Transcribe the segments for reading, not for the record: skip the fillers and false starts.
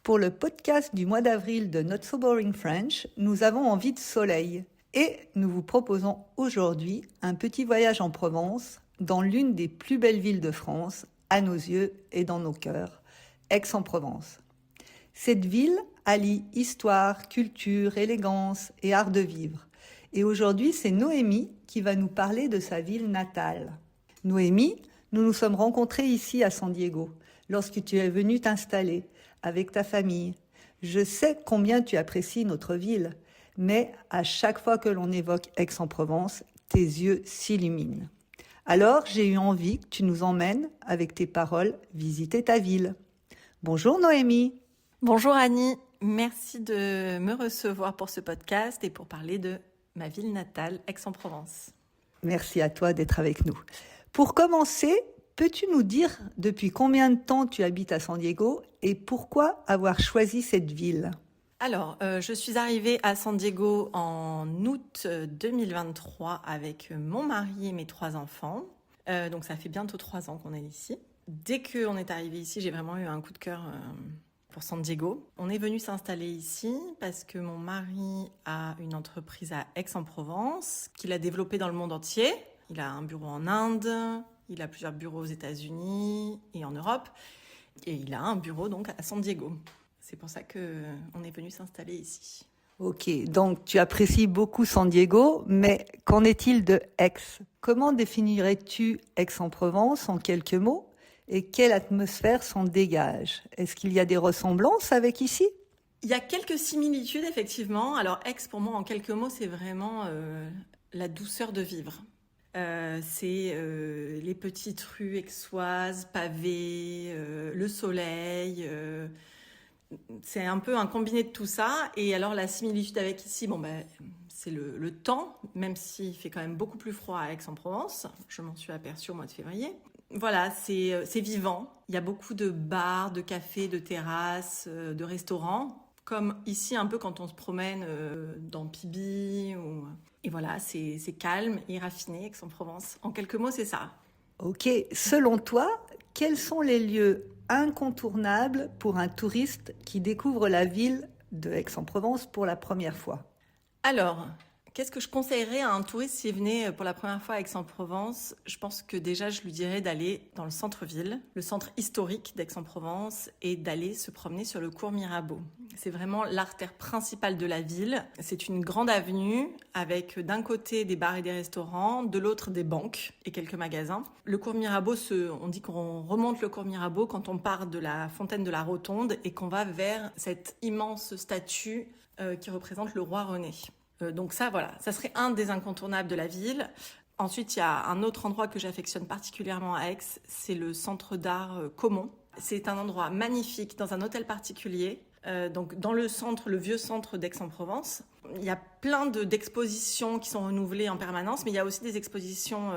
Pour le podcast du mois d'avril de Not So Boring French, nous avons envie de soleil. Et nous vous proposons aujourd'hui un petit voyage en Provence, dans l'une des plus belles villes de France, à nos yeux et dans nos cœurs, Aix-en-Provence. Cette ville allie histoire, culture, élégance et art de vivre. Et aujourd'hui, c'est Noémie qui va nous parler de sa ville natale. Noémie, nous nous sommes rencontrés ici à San Diego, lorsque tu es venue t'installer avec ta famille. Je sais combien tu apprécies notre ville, mais à chaque fois que l'on évoque Aix-en-Provence, tes yeux s'illuminent. Alors, j'ai eu envie que tu nous emmènes, avec tes paroles, visiter ta ville. Bonjour Noémie. Bonjour Annie, merci de me recevoir pour ce podcast et pour parler de ma ville natale, Aix-en-Provence. Merci à toi d'être avec nous. Pour commencer, peux-tu nous dire depuis combien de temps tu habites à San Diego et pourquoi avoir choisi cette ville ? Alors, je suis arrivée à San Diego en août 2023 avec mon mari et mes 3 enfants. Donc ça fait bientôt 3 ans qu'on est ici. Dès qu'on est arrivé ici, j'ai vraiment eu un coup de cœur pour San Diego. On est venu s'installer ici parce que mon mari a une entreprise à Aix-en-Provence qu'il a développée dans le monde entier. Il a un bureau en Inde, il a plusieurs bureaux aux États-Unis et en Europe. Et il a un bureau donc à San Diego. C'est pour ça qu'on est venu s'installer ici. Ok, donc tu apprécies beaucoup San Diego, mais qu'en est-il de Aix ? Comment définirais-tu Aix-en-Provence en quelques mots ? Et quelle atmosphère s'en dégage ? Est-ce qu'il y a des ressemblances avec ici ? Il y a quelques similitudes, effectivement. Alors, Aix, pour moi, en quelques mots, c'est vraiment la douceur de vivre. C'est les petites rues aixoises, pavées, le soleil. C'est un peu un combiné de tout ça. Et alors, la similitude avec ici, c'est le temps, même s'il fait quand même beaucoup plus froid à Aix-en-Provence. Je m'en suis aperçue au mois de février. Voilà, c'est vivant. Il y a beaucoup de bars, de cafés, de terrasses, de restaurants. Comme ici, un peu quand on se promène dans Pibi. Et voilà, c'est calme et raffiné, Aix-en-Provence. En quelques mots, c'est ça. Ok, selon toi, quels sont les lieux incontournables pour un touriste qui découvre la ville de Aix-en-Provence pour la première fois ? Alors, qu'est-ce que je conseillerais à un touriste s'il venait pour la première fois à Aix-en-Provence ? Je pense que déjà, je lui dirais d'aller dans le centre-ville, le centre historique d'Aix-en-Provence, et d'aller se promener sur le cours Mirabeau. C'est vraiment l'artère principale de la ville. C'est une grande avenue avec d'un côté des bars et des restaurants, de l'autre des banques et quelques magasins. Le cours Mirabeau, on dit qu'on remonte le cours Mirabeau quand on part de la fontaine de la Rotonde et qu'on va vers cette immense statue qui représente le roi René. Donc ça, voilà, ça serait un des incontournables de la ville. Ensuite, il y a un autre endroit que j'affectionne particulièrement à Aix, c'est le centre d'art Caumont. C'est un endroit magnifique dans un hôtel particulier. Donc dans le centre, le vieux centre d'Aix-en-Provence. Il y a plein d'expositions qui sont renouvelées en permanence, mais il y a aussi des expositions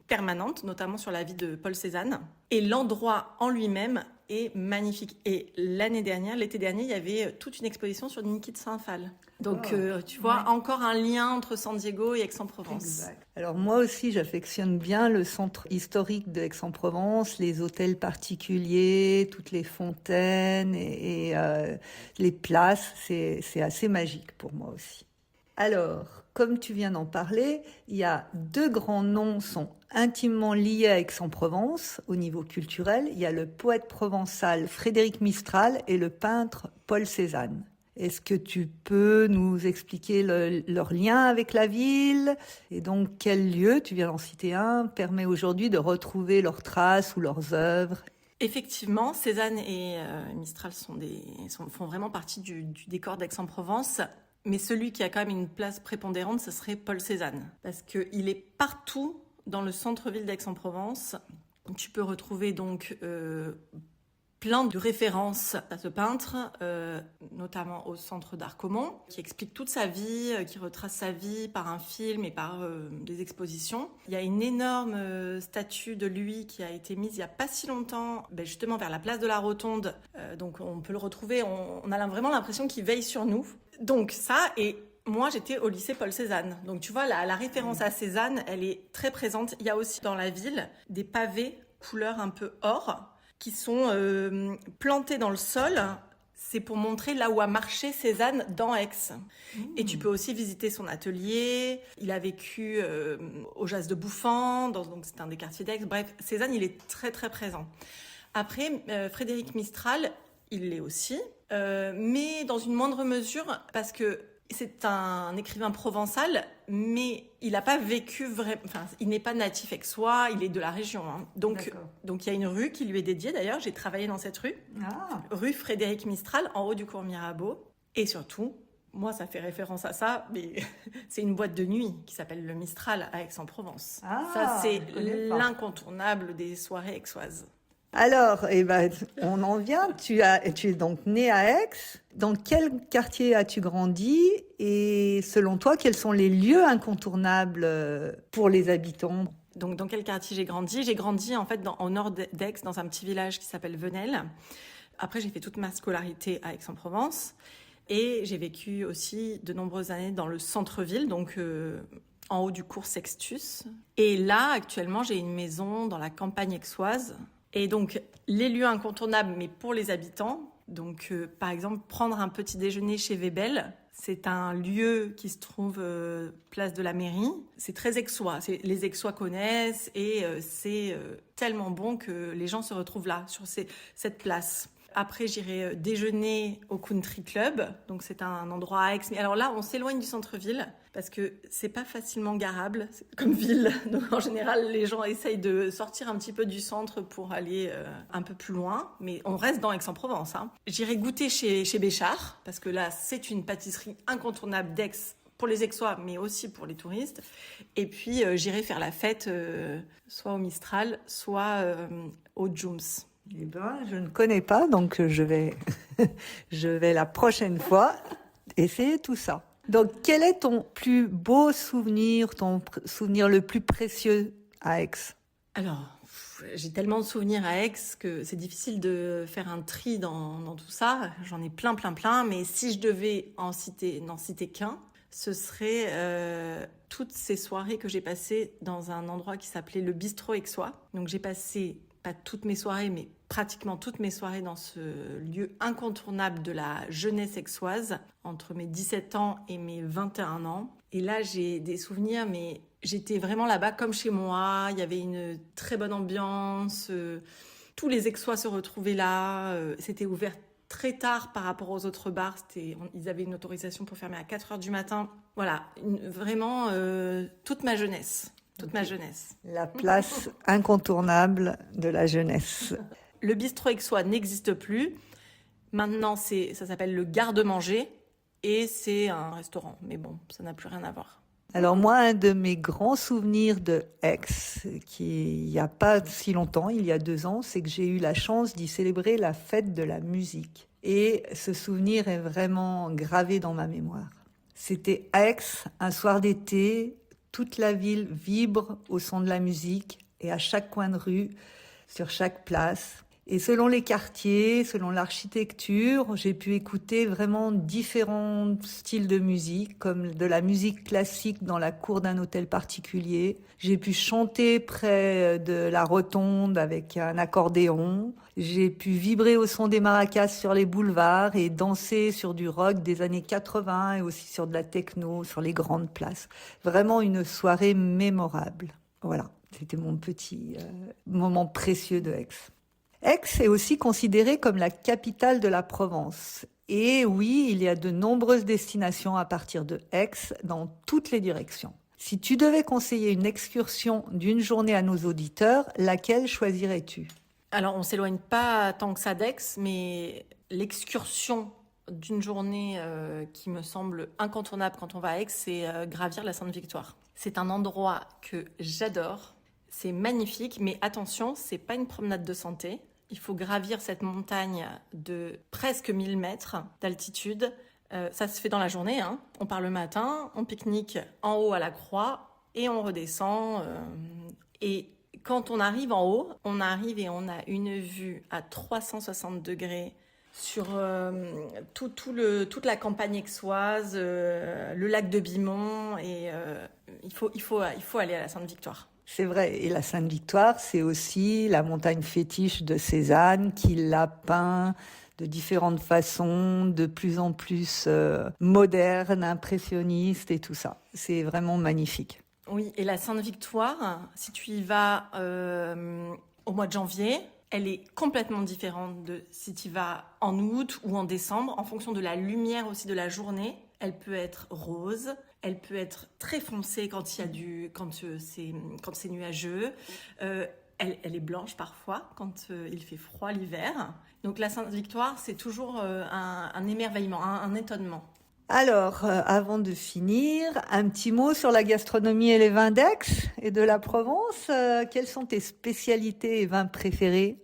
permanentes, notamment sur la vie de Paul Cézanne. Et l'endroit en lui-même est magnifique. Et l'été dernier, il y avait toute une exposition sur Niki de Saint-Phal. Donc tu vois, encore un lien entre San Diego et Aix-en-Provence. Exact. Alors moi aussi, j'affectionne bien le centre historique de Aix-en-Provence, les hôtels particuliers, toutes les fontaines et les places. C'est assez magique pour moi aussi. Alors, comme tu viens d'en parler, il y a 2 grands noms sont intimement liés à Aix-en-Provence au niveau culturel. Il y a le poète provençal Frédéric Mistral et le peintre Paul Cézanne. Est-ce que tu peux nous expliquer leur lien avec la ville ? Et donc, quel lieu, tu viens d'en citer un, permet aujourd'hui de retrouver leurs traces ou leurs œuvres ? Effectivement, Cézanne et Mistral font vraiment partie du décor d'Aix-en-Provence. Mais celui qui a quand même une place prépondérante, ce serait Paul Cézanne. Parce qu'il est partout dans le centre-ville d'Aix-en-Provence. Tu peux retrouver donc plein de références à ce peintre, notamment au Centre d'Art Caumont, qui explique toute sa vie, qui retrace sa vie par un film et par des expositions. Il y a une énorme statue de lui qui a été mise il n'y a pas si longtemps, justement vers la place de la Rotonde. Donc on peut le retrouver, on a vraiment l'impression qu'il veille sur nous. Donc ça, et moi j'étais au lycée Paul Cézanne. Donc tu vois, la référence à Cézanne, elle est très présente. Il y a aussi dans la ville des pavés couleur un peu or, qui sont plantés dans le sol C'est pour montrer là où a marché Cézanne dans Aix. Et tu peux aussi visiter son atelier. Il a vécu au Jas de Bouffan, donc c'est un des quartiers d'Aix. Bref, Cézanne, il est très très présent. Après, Frédéric Mistral, il l'est aussi, mais dans une moindre mesure, parce que c'est un écrivain provençal, mais il n'a pas vécu vraiment. Enfin, il n'est pas natif aixois, il est de la région. Hein. Donc, il y a une rue qui lui est dédiée. D'ailleurs, j'ai travaillé dans cette rue, rue Frédéric Mistral, en haut du cours Mirabeau. Et surtout, moi, ça fait référence à ça, mais c'est une boîte de nuit qui s'appelle le Mistral à Aix-en-Provence. Ça, c'est l'incontournable des soirées aixoises. Alors, on en vient. Tu es donc né à Aix. Dans quel quartier as-tu grandi? Et selon toi, quels sont les lieux incontournables pour les habitants? Donc, dans quel quartier j'ai grandi? J'ai grandi en fait au nord d'Aix, dans un petit village qui s'appelle Venelle. Après, j'ai fait toute ma scolarité à Aix-en-Provence. Et j'ai vécu aussi de nombreuses années dans le centre-ville, donc en haut du cours Sextus. Et là, actuellement, j'ai une maison dans la campagne aixoise. Et donc, les lieux incontournables, mais pour les habitants, donc par exemple, prendre un petit déjeuner chez Webel, c'est un lieu qui se trouve place de la mairie. C'est très aixois, les aixois connaissent et c'est tellement bon que les gens se retrouvent là, sur cette place. Après, j'irai déjeuner au Country Club. Donc, c'est un endroit à Aix. Mais alors là, on s'éloigne du centre-ville parce que c'est pas facilement garable comme ville. Donc, en général, les gens essayent de sortir un petit peu du centre pour aller un peu plus loin. Mais on reste dans Aix-en-Provence. Hein. J'irai goûter chez Béchard parce que là, c'est une pâtisserie incontournable d'Aix pour les Aixois, mais aussi pour les touristes. Et puis, j'irai faire la fête soit au Mistral, soit au Jums. Eh ben, je ne connais pas, donc je vais la prochaine fois essayer tout ça. Donc, quel est ton plus beau souvenir, ton souvenir le plus précieux à Aix? Alors, j'ai tellement de souvenirs à Aix que c'est difficile de faire un tri dans tout ça. J'en ai plein, mais si je devais n'en citer qu'un, ce serait toutes ces soirées que j'ai passées dans un endroit qui s'appelait le Bistrot Aixois. Donc, j'ai passé pas toutes mes soirées, mais pratiquement toutes mes soirées dans ce lieu incontournable de la jeunesse aixoise, entre mes 17 ans et mes 21 ans. Et là, j'ai des souvenirs, mais j'étais vraiment là-bas comme chez moi. Il y avait une très bonne ambiance. Tous les Aixois se retrouvaient là. C'était ouvert très tard par rapport aux autres bars. Ils avaient une autorisation pour fermer à 4h du matin. Voilà, vraiment toute ma jeunesse. La place incontournable de la jeunesse. Le bistrot aixois n'existe plus. Maintenant, ça s'appelle le garde-manger et c'est un restaurant. Mais bon, ça n'a plus rien à voir. Alors moi, un de mes grands souvenirs de Aix, il n'y a pas si longtemps, il y a 2 ans, c'est que j'ai eu la chance d'y célébrer la fête de la musique. Et ce souvenir est vraiment gravé dans ma mémoire. C'était Aix, un soir d'été. Toute la ville vibre au son de la musique et à chaque coin de rue, sur chaque place. Et selon les quartiers, selon l'architecture, j'ai pu écouter vraiment différents styles de musique, comme de la musique classique dans la cour d'un hôtel particulier. J'ai pu chanter près de la rotonde avec un accordéon. J'ai pu vibrer au son des maracas sur les boulevards et danser sur du rock des années 80 et aussi sur de la techno, sur les grandes places. Vraiment une soirée mémorable. Voilà, c'était mon petit moment précieux de Aix. Aix est aussi considérée comme la capitale de la Provence. Et oui, il y a de nombreuses destinations à partir de Aix dans toutes les directions. Si tu devais conseiller une excursion d'une journée à nos auditeurs, laquelle choisirais-tu ? Alors, on ne s'éloigne pas tant que ça d'Aix, mais l'excursion d'une journée qui me semble incontournable quand on va à Aix, c'est gravir la Sainte-Victoire. C'est un endroit que j'adore, c'est magnifique, mais attention, c'est pas une promenade de santé. Il faut gravir cette montagne de presque 1000 mètres d'altitude. Ça se fait dans la journée, hein. On part le matin, on pique-nique en haut à la croix et on redescend. Et quand on arrive en haut, on arrive et on a une vue à 360 degrés sur toute la campagne aixoise, le lac de Bimont. Et il faut aller à la Sainte-Victoire. C'est vrai, et la Sainte-Victoire, c'est aussi la montagne fétiche de Cézanne, qui l'a peint de différentes façons, de plus en plus modernes, impressionnistes et tout ça. C'est vraiment magnifique. Oui, et la Sainte-Victoire, si tu y vas au mois de janvier, elle est complètement différente de si tu y vas en août ou en décembre, en fonction de la lumière aussi de la journée. Elle peut être rose, elle peut être très foncée quand c'est nuageux. Elle est blanche parfois quand il fait froid l'hiver. Donc la Sainte-Victoire, c'est toujours un émerveillement, un étonnement. Alors, avant de finir, un petit mot sur la gastronomie et les vins d'Aix et de la Provence. Quelles sont tes spécialités et vins préférés ?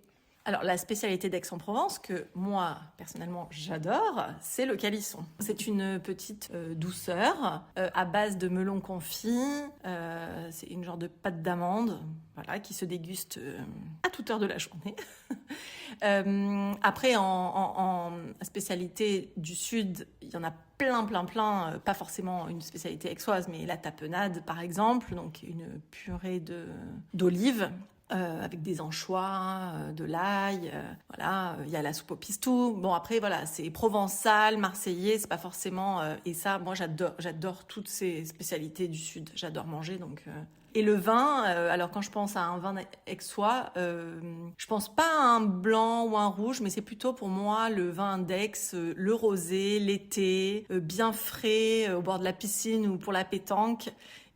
Alors, la spécialité d'Aix-en-Provence, que moi, personnellement, j'adore, c'est le calisson. C'est une petite douceur à base de melon confit. C'est une genre de pâte d'amande, voilà, qui se déguste à toute heure de la journée. Après, en spécialité du Sud, il y en a plein, pas forcément une spécialité aixoise, mais la tapenade, par exemple, donc une purée d'olives. Avec des anchois, de l'ail, voilà, il y a la soupe au pistou. Bon, après, voilà, c'est provençal, marseillais, c'est pas forcément... et ça, moi, j'adore toutes ces spécialités du Sud. J'adore manger, donc... Et le vin, alors quand je pense à un vin aixois, je pense pas à un blanc ou un rouge, mais c'est plutôt pour moi le vin d'Aix, le rosé, l'été, bien frais, au bord de la piscine ou pour la pétanque.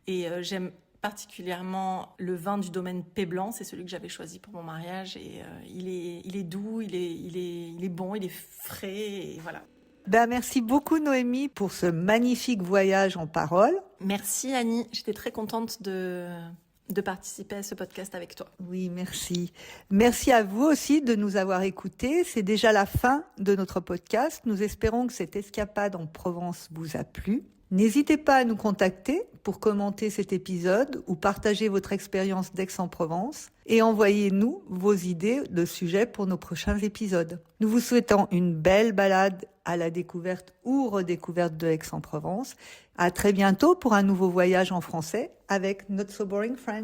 Et j'aime particulièrement le vin du domaine Péblanc, c'est celui que j'avais choisi pour mon mariage. Et il est doux, il est bon, il est frais, et voilà. Merci beaucoup Noémie pour ce magnifique voyage en parole. Merci Annie, j'étais très contente de participer à ce podcast avec toi. Oui, merci. Merci à vous aussi de nous avoir écoutés. C'est déjà la fin de notre podcast. Nous espérons que cette escapade en Provence vous a plu. N'hésitez pas à nous contacter pour commenter cet épisode ou partager votre expérience d'Aix-en-Provence et envoyez-nous vos idées de sujets pour nos prochains épisodes. Nous vous souhaitons une belle balade à la découverte ou redécouverte de Aix-en-Provence. À très bientôt pour un nouveau voyage en français avec Not So Boring French.